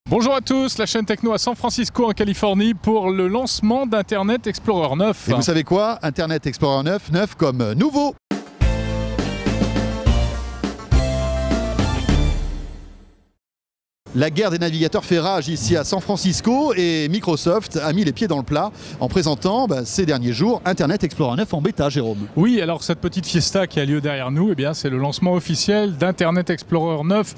Bonjour à tous, la chaîne Techno à San Francisco en Californie pour le lancement d'Internet Explorer 9. Et vous savez quoi? Internet Explorer 9, 9 comme nouveau. La guerre des navigateurs fait rage ici à San Francisco et Microsoft a mis les pieds dans le plat en présentant ces derniers jours Internet Explorer 9 en bêta, Jérôme. Oui, alors cette petite fiesta qui a lieu derrière nous, c'est le lancement officiel d'Internet Explorer 9,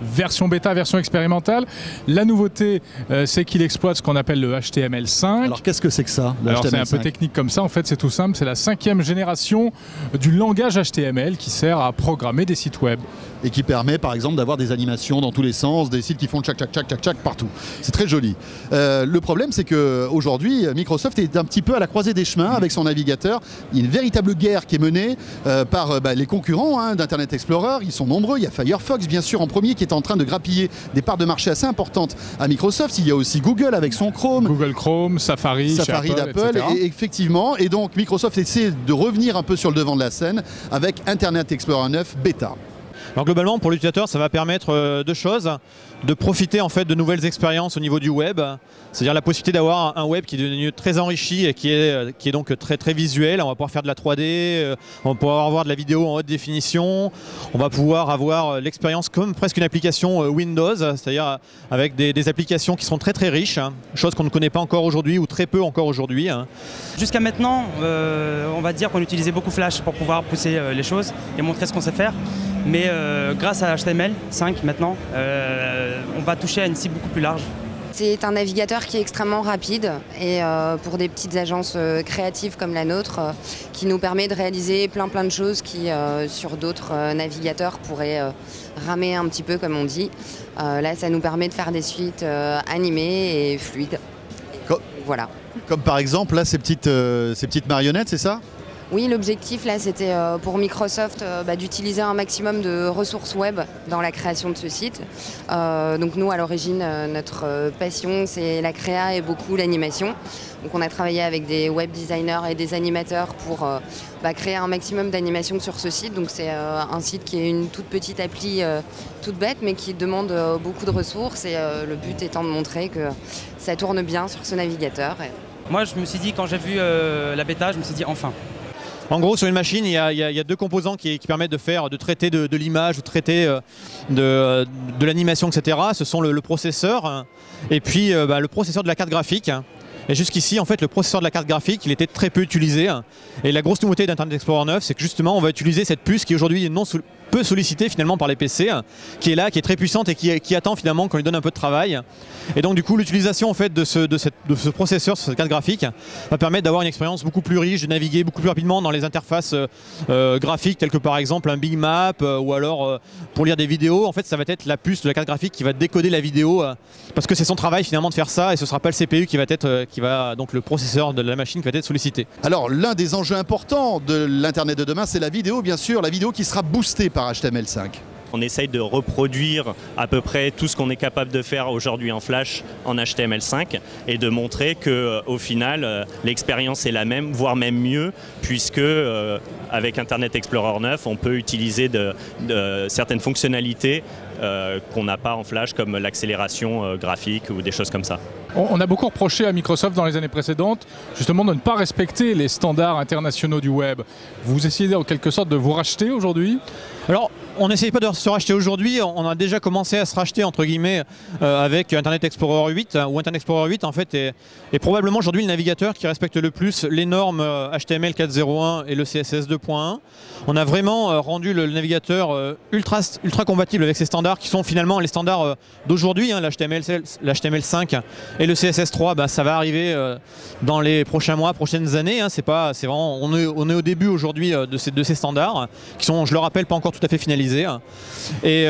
version bêta, version expérimentale. La nouveauté, c'est qu'il exploite ce qu'on appelle le HTML5. Alors qu'est-ce que c'est que ça, le Alors HTML5? c'est un peu technique comme ça, en fait c'est tout simple, c'est la 5e génération du langage HTML qui sert à programmer des sites web. Et qui permet par exemple d'avoir des animations dans tous les sens, des sites qui font tchac tchac tchac tchac tchac partout. C'est très joli. Le problème c'est qu'aujourd'hui Microsoft est un petit peu à la croisée des chemins avec son navigateur. Il y a une véritable guerre qui est menée par les concurrents d'Internet Explorer. Ils sont nombreux. Il y a Firefox bien sûr en premier qui est en train de grappiller des parts de marché assez importantes à Microsoft. Il y a aussi Google avec son Chrome. Google Chrome, Safari d'Apple, et effectivement. Et donc Microsoft essaie de revenir un peu sur le devant de la scène avec Internet Explorer 9 bêta. Alors globalement pour l'utilisateur ça va permettre deux choses, de profiter en fait de nouvelles expériences au niveau du web, c'est-à-dire la possibilité d'avoir un web qui est devenu très enrichi et qui est donc très visuel. On va pouvoir faire de la 3D, on va pouvoir avoir de la vidéo en haute définition, on va pouvoir avoir l'expérience comme presque une application Windows, c'est-à-dire avec des applications qui sont très riches, chose qu'on ne connaît pas encore aujourd'hui ou très peu encore aujourd'hui. Jusqu'à maintenant, on va dire qu'on utilisait beaucoup Flash pour pouvoir pousser les choses et montrer ce qu'on sait faire. Mais grâce à HTML5 maintenant, on va toucher à une cible beaucoup plus large. C'est un navigateur qui est extrêmement rapide et pour des petites agences créatives comme la nôtre, qui nous permet de réaliser plein de choses qui sur d'autres navigateurs pourraient ramer un petit peu comme on dit. Là ça nous permet de faire des suites animées et fluides. Voilà. Comme par exemple là ces petites marionnettes, c'est ça? Oui, l'objectif là c'était pour Microsoft d'utiliser un maximum de ressources web dans la création de ce site. Donc nous à l'origine notre passion c'est la créa et beaucoup l'animation. Donc on a travaillé avec des web designers et des animateurs pour créer un maximum d'animation sur ce site. Donc c'est un site qui est une toute petite appli toute bête mais qui demande beaucoup de ressources et le but étant de montrer que ça tourne bien sur ce navigateur. Moi je me suis dit quand j'ai vu la bêta, je me suis dit enfin. En gros, sur une machine, il y a deux composants qui permettent de traiter de l'image, de traiter de l'animation, etc. Ce sont le processeur et puis le processeur de la carte graphique. Et jusqu'ici, en fait, le processeur de la carte graphique, il était très peu utilisé. Et la grosse nouveauté d'Internet Explorer 9, c'est que justement, on va utiliser cette puce qui aujourd'hui est peu sollicitée finalement par les PC, qui est là, qui est très puissante et qui attend finalement qu'on lui donne un peu de travail. Et donc du coup, l'utilisation en fait de ce processeur sur cette carte graphique va permettre d'avoir une expérience beaucoup plus riche, de naviguer beaucoup plus rapidement dans les interfaces graphiques, telles que par exemple un Big Map ou alors pour lire des vidéos. En fait, ça va être la puce de la carte graphique qui va décoder la vidéo parce que c'est son travail finalement de faire ça et ce sera pas le CPU donc le processeur de la machine qui va être sollicité. Alors l'un des enjeux importants de l'Internet de demain, c'est la vidéo, bien sûr, la vidéo qui sera boostée par HTML5. On essaye de reproduire à peu près tout ce qu'on est capable de faire aujourd'hui en Flash en HTML5 et de montrer qu'au final, l'expérience est la même, voire même mieux, puisque avec Internet Explorer 9, on peut utiliser certaines fonctionnalités qu'on n'a pas en Flash, comme l'accélération graphique ou des choses comme ça. On a beaucoup reproché à Microsoft dans les années précédentes justement de ne pas respecter les standards internationaux du web. Vous essayez en quelque sorte de vous racheter aujourd'hui? Alors, on n'essaye pas de se racheter aujourd'hui, on a déjà commencé à se racheter entre guillemets avec Internet Explorer 8, où Internet Explorer 8 en fait est probablement aujourd'hui le navigateur qui respecte le plus les normes HTML 4.0.1 et le CSS 2.1. On a vraiment rendu le navigateur ultra compatible avec ces standards qui sont finalement les standards d'aujourd'hui, l'HTML5 et le CSS3, ça va arriver dans les prochains mois, prochaines années. On est au début aujourd'hui de ces standards qui sont, je le rappelle, pas encore tout à fait finalisés. Et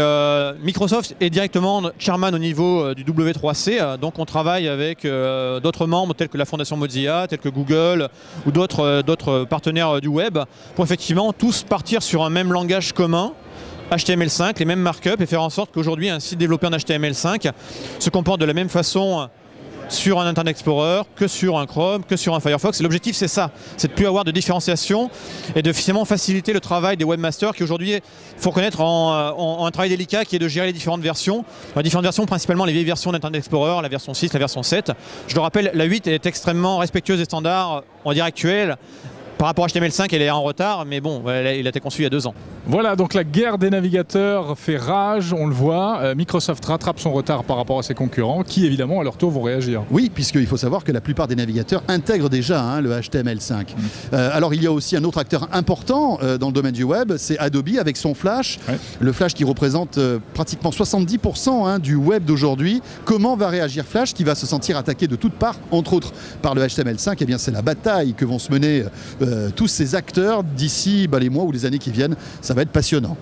Microsoft est directement chairman au niveau du W3C, donc on travaille avec d'autres membres tels que la Fondation Mozilla, tels que Google ou d'autres partenaires du web pour effectivement tous partir sur un même langage commun. HTML5, les mêmes markups et faire en sorte qu'aujourd'hui un site développé en HTML5 se comporte de la même façon sur un Internet Explorer, que sur un Chrome, que sur un Firefox. L'objectif c'est ça, c'est de ne plus avoir de différenciation et de finalement faciliter le travail des webmasters qui aujourd'hui, il faut reconnaître, ont un travail délicat qui est de gérer les différentes versions. Les différentes versions, principalement les vieilles versions d'Internet Explorer, la version 6, la version 7. Je le rappelle, la 8 est extrêmement respectueuse des standards, on va dire actuels. Par rapport à HTML5, elle est en retard, mais bon, il a été conçu il y a 2 ans. Voilà, donc la guerre des navigateurs fait rage, on le voit. Microsoft rattrape son retard par rapport à ses concurrents, qui évidemment à leur tour vont réagir. Oui, puisqu'il faut savoir que la plupart des navigateurs intègrent déjà le HTML5. Alors il y a aussi un autre acteur important dans le domaine du web, c'est Adobe avec son Flash. Ouais. Le Flash qui représente pratiquement 70% du web d'aujourd'hui. Comment va réagir Flash qui va se sentir attaqué de toutes parts, entre autres par le HTML5? Eh bien c'est la bataille que vont se mener tous ces acteurs d'ici les mois ou les années qui viennent. Ça va être passionnant.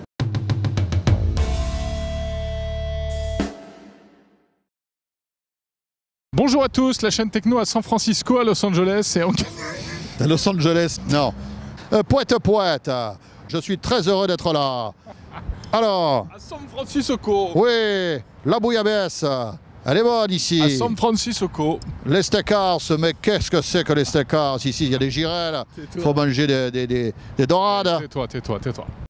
Bonjour à tous, la chaîne techno à San Francisco, à Los Angeles. À Los Angeles, non. Poète, je suis très heureux d'être là. Alors. À San Francisco. Oui, la bouillabaisse. Elle est bonne ici. À San Francisco. Les steakhouse, mais qu'est-ce que c'est que les steakhouse? Ici, il y a des girelles. Il faut manger des dorades. Tais-toi.